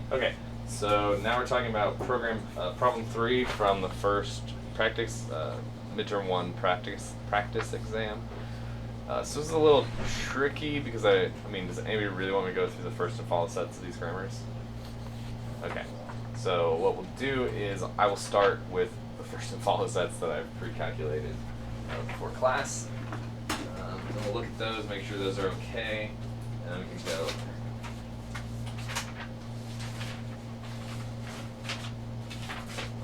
Okay, so now we're talking about problem 3 from the first practice midterm 1 practice exam. So this is a little tricky because I mean, does anybody really want me to go through the first and follow sets of these grammars? Okay, so what we'll do is I will start with the first and follow sets that I've pre-calculated before class. Then we'll look at those, make sure those are okay, and then we can go.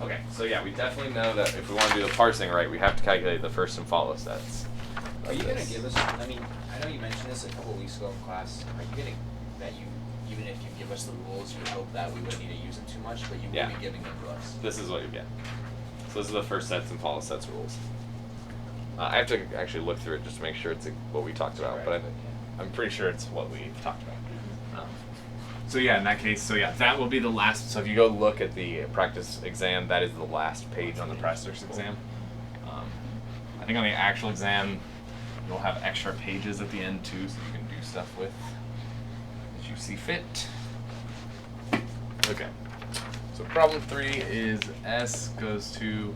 Okay, so yeah, we definitely know that if we want to do the parsing right, we have to calculate the first and follow sets. Are you going to give us, I mean, I know you mentioned this a couple of weeks ago in class, are you going to, that you, even if you give us the rules, you hope that we wouldn't need to use them too much, but you will be giving them to us? This is what you get. So this is the first sets and follow sets rules. I have to actually look through it just to make sure it's what we talked about, Right, but I'm pretty sure it's what we talked about. So yeah, in that case, so yeah, that will be the last. So if you go look at the practice exam, that is the last page on the practice exam. I think on the actual exam, you'll have extra pages at the end too, so you can do stuff with as you see fit. Okay. So problem 3 is S goes to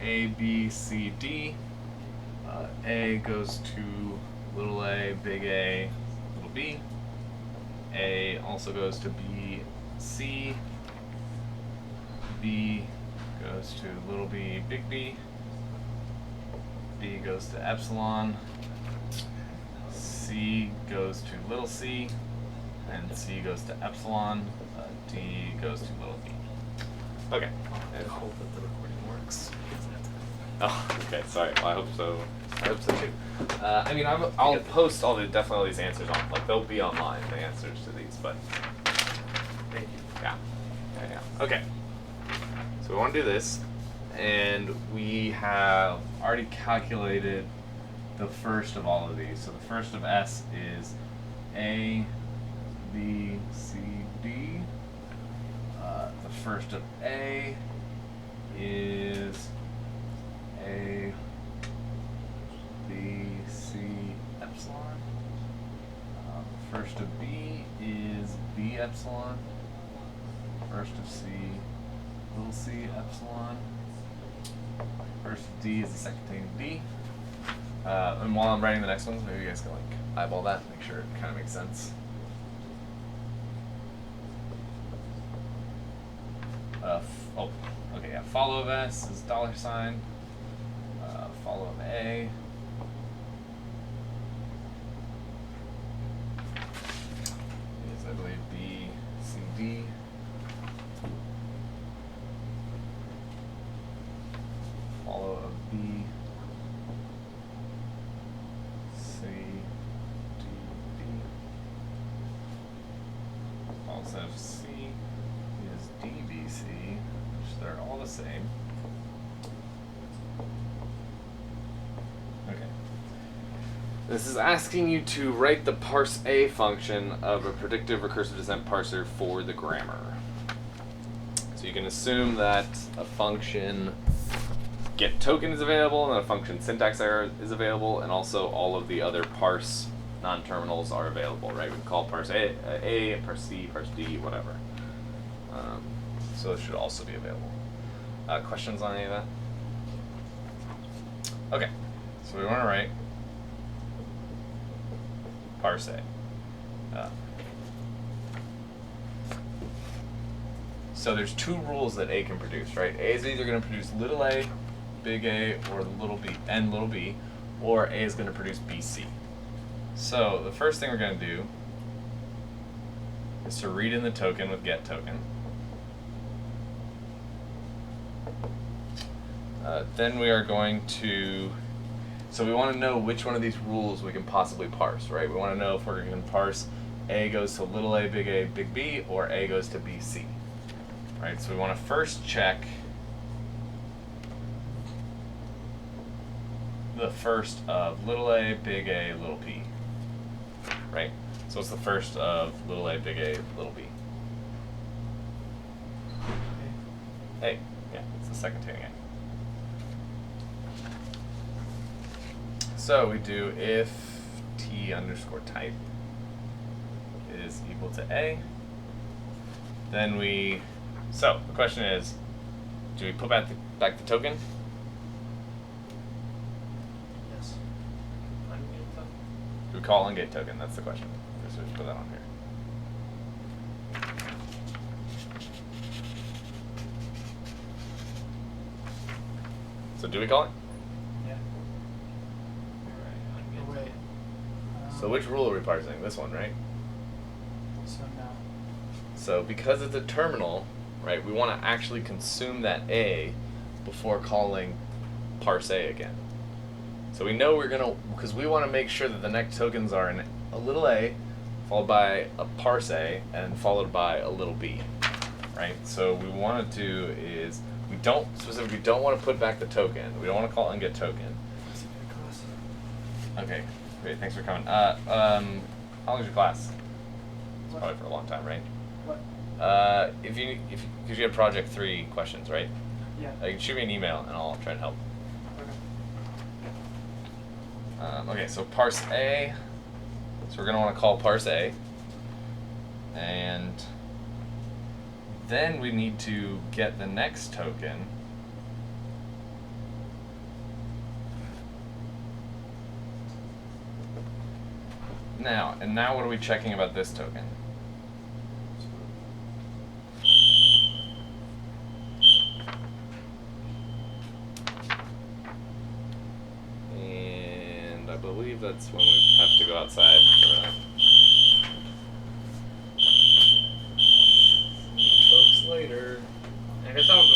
A, B, C, D. A goes to little a, big A, little b. A also goes to B, C. B goes to little b, big B. B goes to epsilon. C goes to little c. And C goes to epsilon. D goes to little b. Okay. I hope that the recording works. Oh, okay. Sorry. Well, I hope so. I hope so too. I mean, I'll post definitely all these answers on. Like, they'll be online, the answers to these. But Thank you. yeah. Okay. So we want to do this, and we have already calculated the first of all of these. So the first of S is A, B, C, D. The first of A is A, B, C, epsilon. First of B is B epsilon. First of C, little c epsilon. First of D is the second thing of D. And while I'm writing the next ones, maybe you guys can like eyeball that, make sure it kind of makes sense. Okay, yeah. Follow of S is $. Follow of A is, I believe, B, C, D. Follow of B, C, D, D. Follow of C is D, B, C, which they're all the same. Okay. This is asking you to write the parse A function of a predictive recursive descent parser for the grammar. So you can assume that a function get token is available, and that a function syntax error is available, and also all of the other parse non-terminals are available, right? We can call parse A, parse C, parse D, whatever. So it should also be available. Questions on any of that? Okay, so we want to write parse A. So there's two rules that A can produce, right? A is either going to produce little a, big A, or little b, and little b, or A is going to produce BC. So the first thing we're going to do is to read in the token with get token. Then we are going to, so we want to know which one of these rules we can possibly parse, right? We want to know if we're going to parse A goes to little a, big B, or A goes to BC, right? So we want to first check the first of little a, little p, right? So it's the first of little a, little b. Hey, yeah, it's the second thing again. So we do if t underscore type is equal to a, then so the question is, do we put back the token? Yes. Ungate token? Do we call ungate token? That's the question. So just put that on here. So do we call it? Yeah. Oh, wait. So which rule are we parsing? This one, right? So now. So because it's a terminal, right, we want to actually consume that A before calling parse A again. So we know we're going to, because we want to make sure that the next tokens are a little a, followed by a parse A, and followed by a little b, right? So what we want to do is, we don't want to put back the token. We don't want to call unget token. Okay, great, thanks for coming. How long is your class? It's probably for a long time, right? What? Because you have project 3 questions, right? Yeah. You can shoot me an email and I'll try and help. Okay. Okay, so parse A. So we're going to want to call parse A. And then we need to get the next token. Now what are we checking about this token? And I believe that's when we have to go outside for see you folks later. I guess I would